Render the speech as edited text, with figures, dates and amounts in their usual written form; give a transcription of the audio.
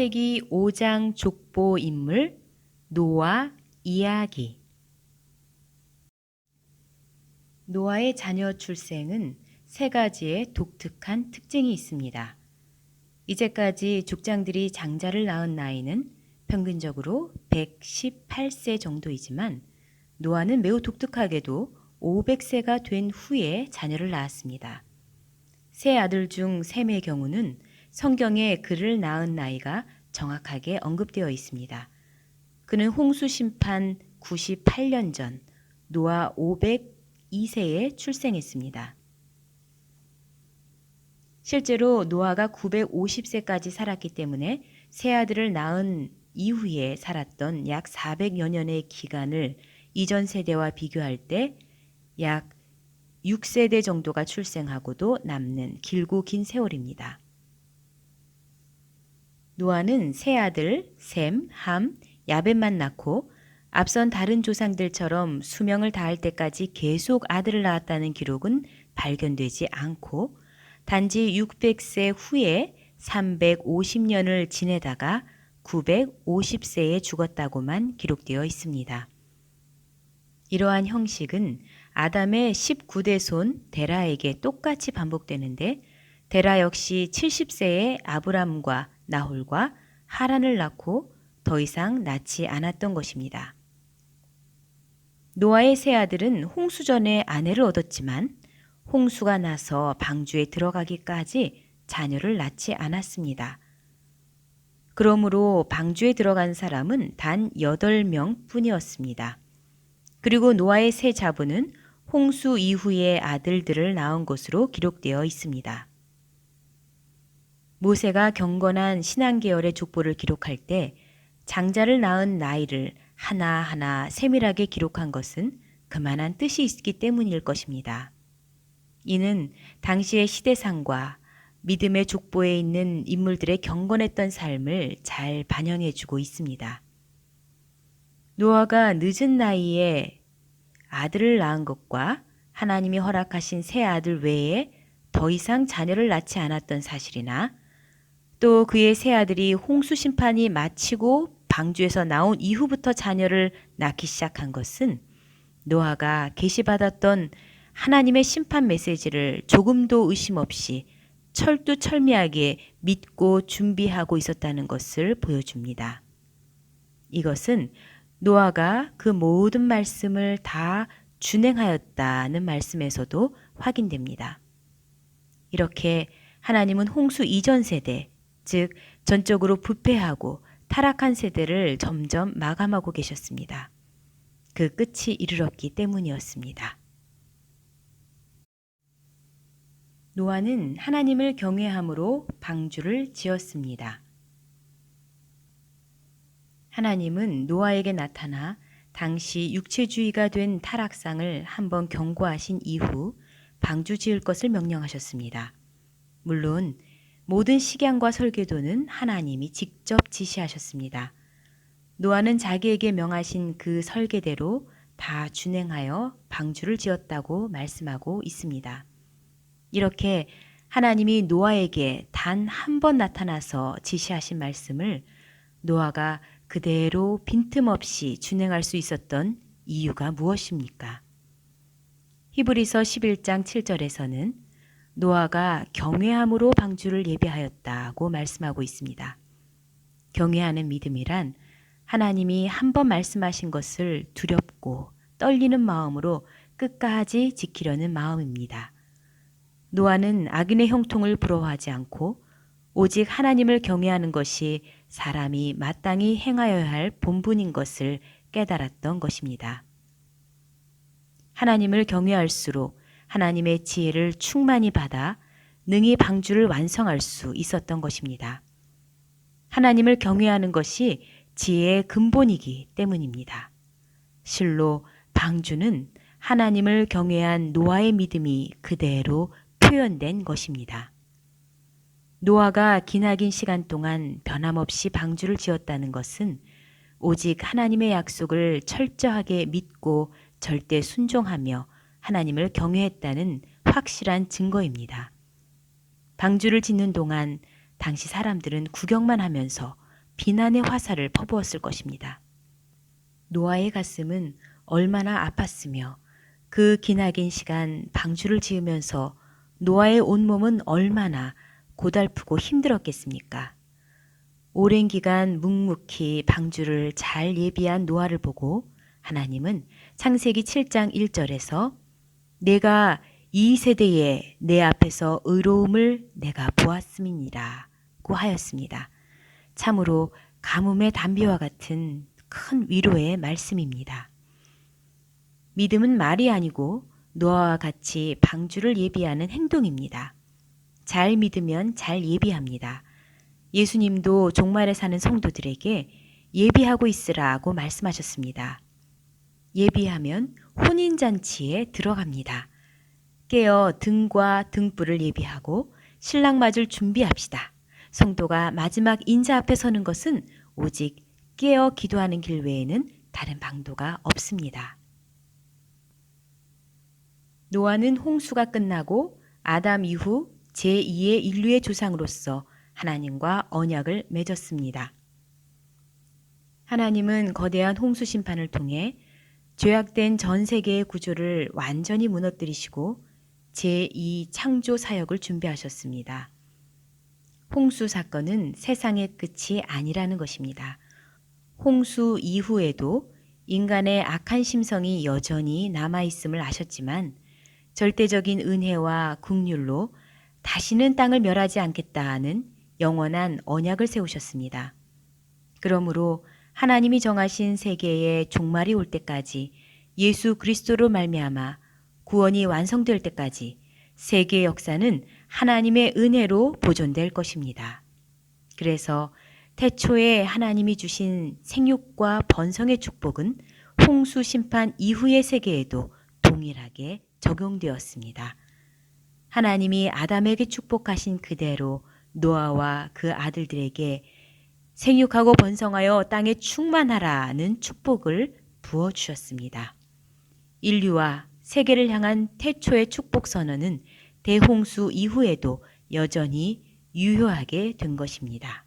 창세기 5장 족보 인물 노아 이야기. 노아의 자녀 출생은 세 가지의 독특한 특징이 있습니다. 이제까지 족장들이 장자를 낳은 나이는 평균적으로 118세 정도이지만 노아는 매우 독특하게도 500세가 된 후에 자녀를 낳았습니다. 세 아들 중 셈의 경우는 성경에 그를 낳은 나이가 정확하게 언급되어 있습니다. 그는 홍수 심판 98년 전 노아 502세에 출생했습니다. 실제로 노아가 950세까지 살았기 때문에 세 아들을 낳은 이후에 살았던 약 400여 년의 기간을 이전 세대와 비교할 때 약 6세대 정도가 출생하고도 남는 길고 긴 세월입니다. 노아는 세 아들 셈, 함, 야벳만 낳고 앞선 다른 조상들처럼 수명을 다할 때까지 계속 아들을 낳았다는 기록은 발견되지 않고 단지 600세 후에 350년을 지내다가 950세에 죽었다고만 기록되어 있습니다. 이러한 형식은 아담의 19대 손 데라에게 똑같이 반복되는데 데라 역시 70세에 아브람과 나홀과 하란을 낳고 더 이상 낳지 않았던 것입니다. 노아의 세 아들은 홍수 전에 아내를 얻었지만 홍수가 나서 방주에 들어가기까지 자녀를 낳지 않았습니다. 그러므로 방주에 들어간 사람은 단 8명 뿐이었습니다. 그리고 노아의 세 자부는 홍수 이후에 아들들을 낳은 것으로 기록되어 있습니다. 모세가 경건한 신앙계열의 족보를 기록할 때 장자를 낳은 나이를 하나하나 세밀하게 기록한 것은 그만한 뜻이 있기 때문일 것입니다. 이는 당시의 시대상과 믿음의 족보에 있는 인물들의 경건했던 삶을 잘 반영해주고 있습니다. 노아가 늦은 나이에 아들을 낳은 것과 하나님이 허락하신 세 아들 외에 더 이상 자녀를 낳지 않았던 사실이나 또 그의 세 아들이 홍수 심판이 마치고 방주에서 나온 이후부터 자녀를 낳기 시작한 것은 노아가 계시받았던 하나님의 심판 메시지를 조금도 의심 없이 철두철미하게 믿고 준비하고 있었다는 것을 보여줍니다. 이것은 노아가 그 모든 말씀을 다 준행하였다는 말씀에서도 확인됩니다. 이렇게 하나님은 홍수 이전 세대, 즉 전적으로 부패하고 타락한 세대를 점점 마감하고 계셨습니다. 그 끝이 이르렀기 때문이었습니다. 노아는 하나님을 경외함으로 방주를 지었습니다. 하나님은 노아에게 나타나 당시 육체주의가 된 타락상을 한번 경고하신 이후 방주 지을 것을 명령하셨습니다. 물론 모든 식양과 설계도는 하나님이 직접 지시하셨습니다. 노아는 자기에게 명하신 그 설계대로 다 준행하여 방주를 지었다고 말씀하고 있습니다. 이렇게 하나님이 노아에게 단 한 번 나타나서 지시하신 말씀을 노아가 그대로 빈틈없이 준행할 수 있었던 이유가 무엇입니까? 히브리서 11장 7절에서는 노아가 경외함으로 방주를 예비하였다고 말씀하고 있습니다. 경외하는 믿음이란 하나님이 한 번 말씀하신 것을 두렵고 떨리는 마음으로 끝까지 지키려는 마음입니다. 노아는 악인의 형통을 부러워하지 않고 오직 하나님을 경외하는 것이 사람이 마땅히 행하여야 할 본분인 것을 깨달았던 것입니다. 하나님을 경외할수록 하나님의 지혜를 충만히 받아 능히 방주를 완성할 수 있었던 것입니다. 하나님을 경외하는 것이 지혜의 근본이기 때문입니다. 실로 방주는 하나님을 경외한 노아의 믿음이 그대로 표현된 것입니다. 노아가 기나긴 시간 동안 변함없이 방주를 지었다는 것은 오직 하나님의 약속을 철저하게 믿고 절대 순종하며 하나님을 경외했다는 확실한 증거입니다. 방주를 짓는 동안 당시 사람들은 구경만 하면서 비난의 화살을 퍼부었을 것입니다. 노아의 가슴은 얼마나 아팠으며 그 기나긴 시간 방주를 지으면서 노아의 온몸은 얼마나 고달프고 힘들었겠습니까? 오랜 기간 묵묵히 방주를 잘 예비한 노아를 보고 하나님은 창세기 7장 1절에서 내가 이 세대에 내 앞에서 의로움을 내가 보았음이니라고 하였습니다. 참으로 가뭄의 단비와 같은 큰 위로의 말씀입니다. 믿음은 말이 아니고 노아와 같이 방주를 예비하는 행동입니다. 잘 믿으면 잘 예비합니다. 예수님도 종말에 사는 성도들에게 예비하고 있으라고 말씀하셨습니다. 예비하면 혼인잔치에 들어갑니다. 깨어 등과 등불을 예비하고 신랑 맞을 준비합시다. 성도가 마지막 인자 앞에 서는 것은 오직 깨어 기도하는 길 외에는 다른 방도가 없습니다. 노아는 홍수가 끝나고 아담 이후 제2의 인류의 조상으로서 하나님과 언약을 맺었습니다. 하나님은 거대한 홍수 심판을 통해 죄악된 전 세계의 구조를 완전히 무너뜨리시고 제2 창조 사역을 준비하셨습니다. 홍수 사건은 세상의 끝이 아니라는 것입니다. 홍수 이후에도 인간의 악한 심성이 여전히 남아있음을 아셨지만 절대적인 은혜와 긍휼로 다시는 땅을 멸하지 않겠다는 영원한 언약을 세우셨습니다. 그러므로 하나님이 정하신 세계의 종말이 올 때까지 예수 그리스도로 말미암아 구원이 완성될 때까지 세계 역사는 하나님의 은혜로 보존될 것입니다. 그래서 태초에 하나님이 주신 생육과 번성의 축복은 홍수 심판 이후의 세계에도 동일하게 적용되었습니다. 하나님이 아담에게 축복하신 그대로 노아와 그 아들들에게 생육하고 번성하여 땅에 충만하라는 축복을 부어주셨습니다. 인류와 세계를 향한 태초의 축복 선언은 대홍수 이후에도 여전히 유효하게 된 것입니다.